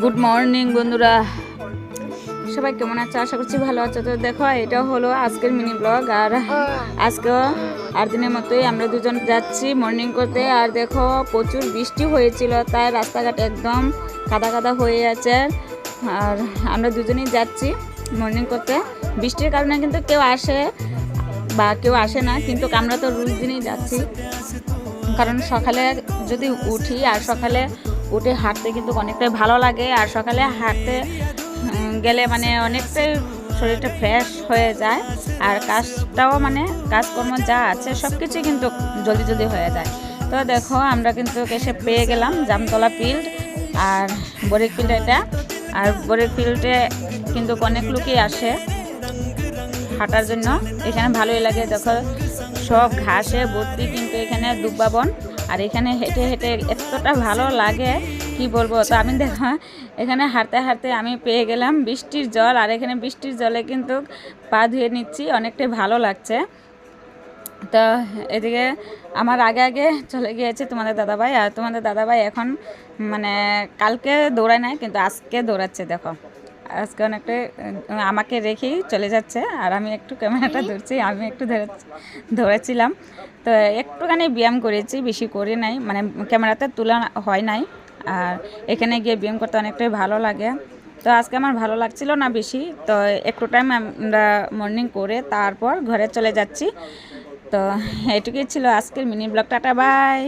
Good morning বন্ধুরা, সবাই কেমন আছে? আশা করছি ভালো আছে। তো দেখো, এটা হলো আজকের মিনি ব্লগ। আর আজকে আর দিনের মতোই আমরা দুজন যাচ্ছি মর্নিং করতে। আর দেখো, প্রচুর বৃষ্টি হয়েছিল, তাই রাস্তাঘাট একদম কাদা কাদা হয়ে আছে। আর আমরা দুজনেই যাচ্ছি মর্নিং করতে। বৃষ্টির কারণে কিন্তু কেউ আসে বা কেউ আসে না, কিন্তু আমরা তো রোজ দিনই যাচ্ছি। কারণ সকালে যদি উঠি আর সকালে উঠে হাঁটতে কিন্তু অনেকটাই ভালো লাগে। আর সকালে হাঁটতে গেলে মানে অনেকটাই শরীরটা ফ্রেশ হয়ে যায়। আর কাজটাও মানে কাজকর্ম যা আছে সব কিছুই কিন্তু জলদি জলদি হয়ে যায়। তো দেখো, আমরা কিন্তু এসে পেয়ে গেলাম জামতলা ফিল্ড। আর বরেক ফিল্ড এটা। আর বরেক ফিল্ডে কিন্তু অনেক লোকই আসে হাঁটার জন্য। এখানে ভালোই লাগে। দেখো, সব ঘাসে ভর্তি কিন্তু এখানে দুব্বা বন। আর এখানে হেঁটে হেঁটে এতটা ভালো লাগে কি বলবো। তো আমি দেখো, এখানে হাঁটতে হাঁটতে আমি পেয়ে গেলাম বৃষ্টির জল। আর এখানে বৃষ্টির জলে কিন্তু পা ধুয়ে নিচ্ছি, অনেকটাই ভালো লাগছে। তো এদিকে আমার আগে আগে চলে গিয়েছে তোমাদের দাদাভাই। আর তোমাদের দাদাভাই এখন মানে কালকে দৌড়ায় নাই, কিন্তু আজকে দৌড়াচ্ছে। দেখো, আজকে অনেকটা আমাকে রেখেই চলে যাচ্ছে। আর আমি একটু ক্যামেরাটা ধরছি, আমি একটু ধরেছিলাম। তো একটুখানি ব্যায়াম করেছি, বেশি করি নাই, মানে ক্যামেরাতে তোলা হয় নাই। আর এখানে গিয়ে ব্যায়াম করতে অনেকটাই ভালো লাগে। তো আজকে আমার ভালো লাগছিল না বেশি। তো একটু টাইম আমরা মর্নিং করে তারপর ঘরে চলে যাচ্ছি। তো এটুকুই ছিল আজকের মিনি ব্লগ। Tata, by.